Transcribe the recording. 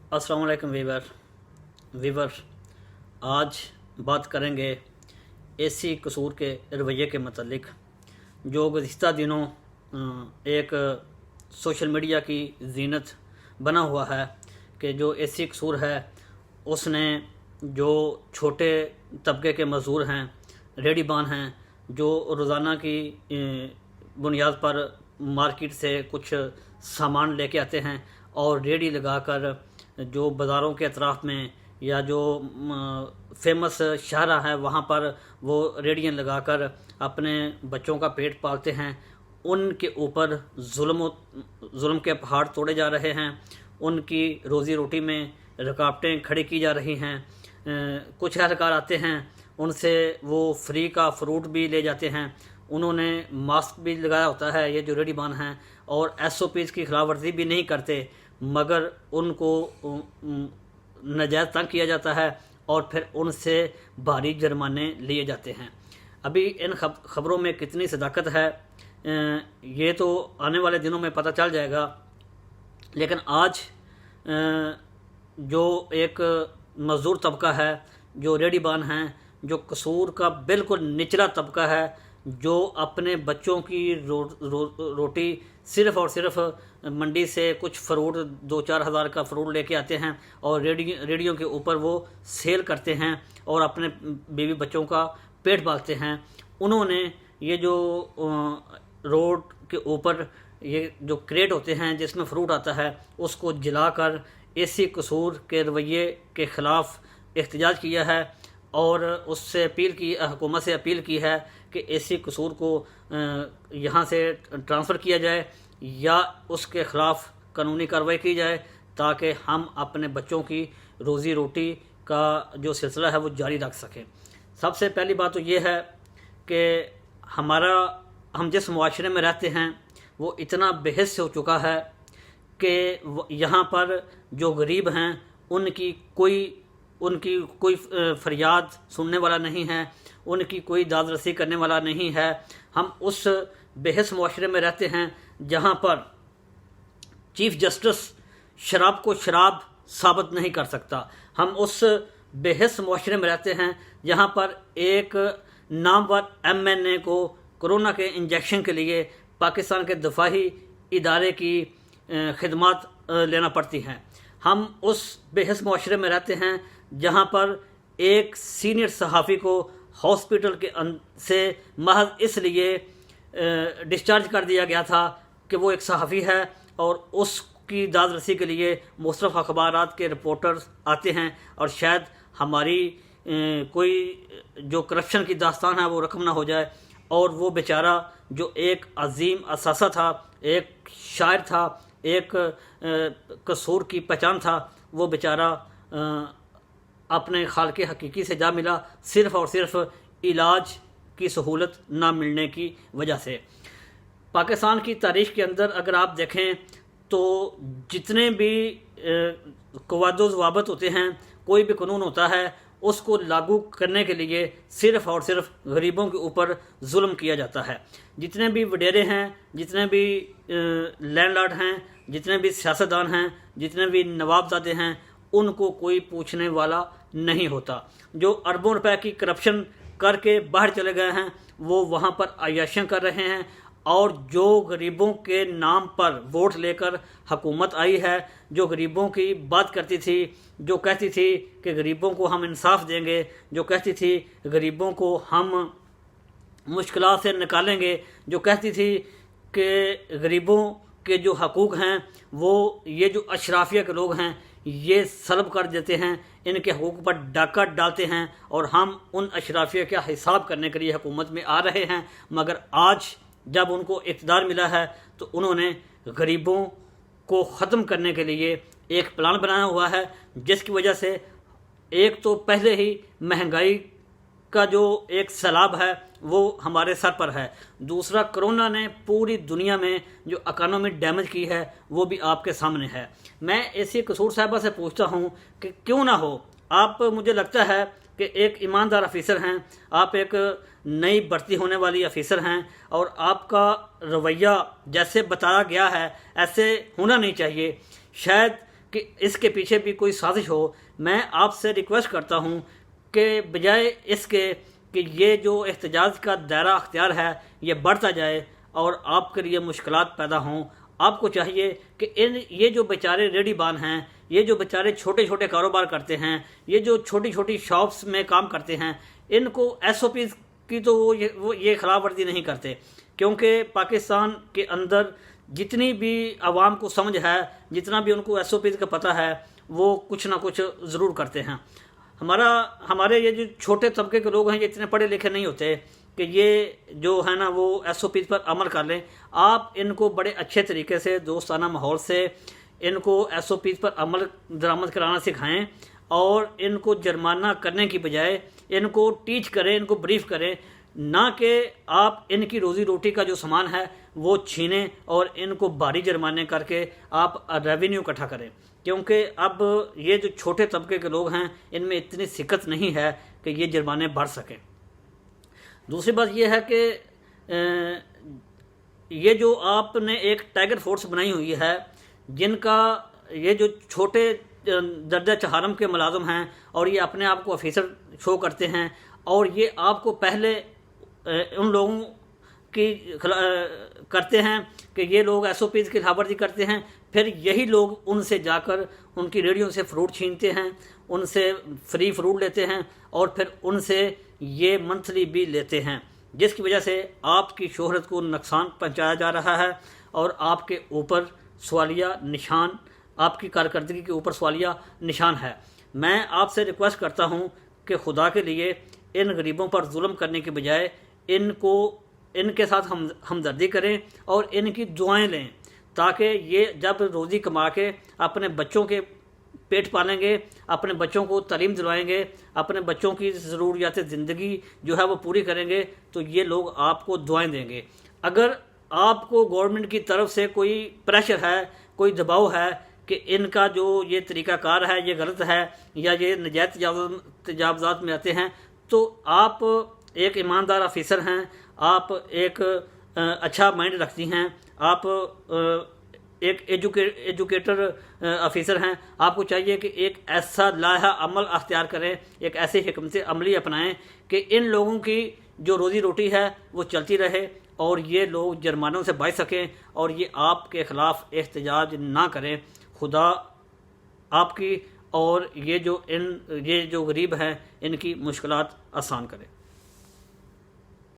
अस्सलाम वालेकुम वीवर आज बात करेंगे एसी कसूर के रवैये के मतलब जो गुज़िश्ता दिनों एक सोशल मीडिया की जीनत बना हुआ है कि जो एसी कसूर है उसने जो छोटे तबके के मज़दूर हैं, रेहड़ीबान हैं, जो रोज़ाना की बुनियाद पर मार्केट से कुछ सामान लेके आते हैं और रेहड़ी लगाकर जो बाज़ारों के अतराफ़ में या जो फेमस शाहरा है वहाँ पर वो रेहड़ियाँ लगाकर अपने बच्चों का पेट पालते हैं, उनके ऊपर जुल्म के पहाड़ तोड़े जा रहे हैं, उनकी रोज़ी रोटी में रुकावटें खड़ी की जा रही हैं। कुछ एहलकार आते हैं, उनसे वो फ्री का फ्रूट भी ले जाते हैं, उन्होंने मास्क भी लगाया होता है ये जो रेहड़ीबान हैं, और SOPs की खिलाफ वर्जी भी नहीं करते, मगर उनको नाजायज़ तंग किया जाता है और फिर उनसे भारी जुर्माने लिए जाते हैं। अभी इन खबरों में कितनी सदाकत है ये तो आने वाले दिनों में पता चल जाएगा, लेकिन आज जो एक मज़दूर तबका है, जो रेहड़ीबान हैं, जो कसूर का बिल्कुल निचला तबका है, जो अपने बच्चों की रोटी सिर्फ़ और सिर्फ मंडी से कुछ फ्रूट 2-4 हज़ार का फ्रूट लेके आते हैं और रेडियो के ऊपर वो सेल करते हैं और अपने बीवी बच्चों का पेट पालते हैं। उन्होंने ये जो रोड के ऊपर ये जो क्रेट होते हैं जिसमें फ्रूट आता है उसको जलाकर एसी कसूर के रवैये के ख़िलाफ़ एहतजाज किया है और उससे अपील की, हुकूमत से अपील की है कि एसी कसूर को यहाँ से ट्रांसफ़र किया जाए या उसके ख़िलाफ़ कानूनी कार्रवाई की जाए ताकि हम अपने बच्चों की रोज़ी रोटी का जो सिलसिला है वो जारी रख सकें। सबसे पहली बात तो ये है कि हम जिस मुआशरे में रहते हैं वो इतना बेहिस्स हो चुका है कि यहाँ पर जो गरीब हैं उनकी कोई फरियाद सुनने वाला नहीं है, उनकी कोई दाद रसी करने वाला नहीं है। हम उस बेहिस्स मुआशरे में रहते हैं जहाँ पर चीफ जस्टिस शराब को शराब साबित नहीं कर सकता। हम उस बेहिस्स मुआशरे में रहते हैं जहाँ पर एक नामवर MNA को कोरोना के इंजेक्शन के लिए पाकिस्तान के दफाही इदारे की खिदमत लेना पड़ती हैं। हम उस बेहिस्स मुआशरे में रहते हैं जहाँ पर एक सीनियर सहाफ़ी को हॉस्पिटल से महज इसलिए डिस्चार्ज कर दिया गया था कि वो एक सहाफ़ी है और उसकी दाद रसी के लिए मुख्तलिफ़ अखबारात के रिपोर्टर्स आते हैं और शायद हमारी कोई जो करप्शन की दास्तान है वो रकम ना हो जाए, और वो बेचारा जो एक अजीम असासा था, एक शायर था, एक कसूर की पहचान था, वो बेचारा अपने खालके हकीकी से जा मिला सिर्फ़ और सिर्फ इलाज की सहूलत ना मिलने की वजह से। पाकिस्तान की तारीख़ के अंदर अगर आप देखें तो जितने भी कवायद ज़वाबित होते हैं, कोई भी कानून होता है, उसको लागू करने के लिए सिर्फ़ और सिर्फ गरीबों के ऊपर जुल्म किया जाता है। जितने भी वडेरे हैं, जितने भी लैंडलॉर्ड हैं, जितने भी सियासतदान हैं, जितने भी नवाबजादे हैं, उनको कोई पूछने वाला नहीं होता। जो अरबों रुपए की करप्शन करके बाहर चले गए हैं वो वहाँ पर अय्याशियाँ कर रहे हैं, और जो गरीबों के नाम पर वोट लेकर हुकूमत आई है, जो गरीबों की बात करती थी, जो कहती थी कि गरीबों को हम इंसाफ देंगे, जो कहती थी गरीबों को हम मुश्किलात से निकालेंगे, जो कहती थी कि गरीबों के जो हकूक़ हैं वो ये जो अशराफिया के लोग हैं ये सल्ब कर देते हैं, इनके हकूक़ पर डाका डालते हैं और हम उन अशराफिया का हिसाब करने के लिए हुकूमत में आ रहे हैं। मगर आज जब उनको इक़्तिदार मिला है तो उन्होंने गरीबों को ख़त्म करने के लिए एक प्लान बनाया हुआ है, जिसकी वजह से एक तो पहले ही महंगाई का जो एक सैलाब है वो हमारे सर पर है, दूसरा कोरोना ने पूरी दुनिया में जो इकॉनमी डैमेज की है वो भी आपके सामने है। मैं एसी कसूर साहिबा से पूछता हूँ कि क्यों ना हो, आप, मुझे लगता है कि एक ईमानदार अफीसर हैं, आप एक नई भर्ती होने वाली अफीसर हैं और आपका रवैया जैसे बताया गया है ऐसे होना नहीं चाहिए। शायद کہ اس کے پیچھے بھی کوئی سازش ہو، میں آپ سے ریکویسٹ کرتا ہوں کہ بجائے اس کے کہ یہ جو احتجاج کا دائرہ اختیار ہے یہ بڑھتا جائے اور آپ کے لیے مشکلات پیدا ہوں، آپ کو چاہیے کہ یہ جو بیچارے ریڈی بان ہیں، یہ جو بیچارے چھوٹے چھوٹے کاروبار کرتے ہیں، یہ جو چھوٹی چھوٹی شاپس میں کام کرتے ہیں، ان کو ایس او پیز کی تو وہ یہ خلاف ورزی نہیں کرتے، کیونکہ پاکستان کے اندر جتنی بھی عوام کو سمجھ ہے، جتنا بھی ان کو ایس او پیز کا پتہ ہے، وہ کچھ نہ کچھ ضرور کرتے ہیں۔ ہمارے یہ جو چھوٹے طبقے کے لوگ ہیں، یہ اتنے پڑھے لکھے نہیں ہوتے کہ یہ جو ہے نا وہ ایس او پیز پر عمل کر لیں۔ آپ ان کو بڑے اچھے طریقے سے دوستانہ ماحول سے ان کو ایس او پیز پر عمل درآمد کرانا سکھائیں، اور ان کو جرمانہ کرنے کی بجائے ان کو ٹیچ کریں، ان کو بریف کریں، نہ کہ آپ ان کی روزی روٹی کا جو سامان ہے وہ چھینیں اور ان کو بھاری جرمانے کر کے آپ ریونیو اکٹھا کریں، کیونکہ اب یہ جو چھوٹے طبقے کے لوگ ہیں ان میں اتنی سکت نہیں ہے کہ یہ جرمانے بڑھ سکیں۔ دوسری بات یہ ہے کہ یہ جو آپ نے ایک ٹائیگر فورس بنائی ہوئی ہے، جن کا یہ جو چھوٹے درجہ چہارم کے ملازم ہیں اور یہ اپنے آپ کو آفیسر شو کرتے ہیں، اور یہ آپ کو پہلے ان لوگوں کی کرتے ہیں کہ یہ لوگ ایس او پیز کی خلاف ورزی کرتے ہیں، پھر یہی لوگ ان سے جا کر ان کی ریڑھیوں سے فروٹ چھینتے ہیں، ان سے فری فروٹ لیتے ہیں، اور پھر ان سے یہ منتھلی بھی لیتے ہیں، جس کی وجہ سے آپ کی شہرت کو نقصان پہنچایا جا رہا ہے، اور آپ کے اوپر سوالیہ نشان، آپ کی کارکردگی کے اوپر سوالیہ نشان ہے۔ میں آپ سے ریکویسٹ کرتا ہوں کہ خدا کے لیے ان غریبوں پر ظلم کرنے کے بجائے ان کے ساتھ ہمدردی کریں اور ان کی دعائیں لیں، تاکہ یہ جب روزی کما کے اپنے بچوں کے پیٹ پالیں گے، اپنے بچوں کو تعلیم دلوائیں گے، اپنے بچوں کی ضروریات زندگی جو ہے وہ پوری کریں گے، تو یہ لوگ آپ کو دعائیں دیں گے۔ اگر آپ کو گورنمنٹ کی طرف سے کوئی پریشر ہے، کوئی دباؤ ہے کہ ان کا جو یہ طریقہ کار ہے یہ غلط ہے یا یہ نجائز تجاوزات میں آتے ہیں، تو آپ ایک ایماندار آفیسر ہیں، آپ ایک اچھا مائنڈ رکھتی ہیں، آپ ایک ایجوکیٹر آفیسر ہیں، آپ کو چاہیے کہ ایک ایسا لائحہ عمل اختیار کریں، ایک ایسی حکمت عملی اپنائیں کہ ان لوگوں کی جو روزی روٹی ہے وہ چلتی رہے اور یہ لوگ جرمانوں سے بچ سکیں اور یہ آپ کے خلاف احتجاج نہ کریں۔ خدا آپ کی اور یہ جو غریب ہیں ان کی مشکلات آسان کرے۔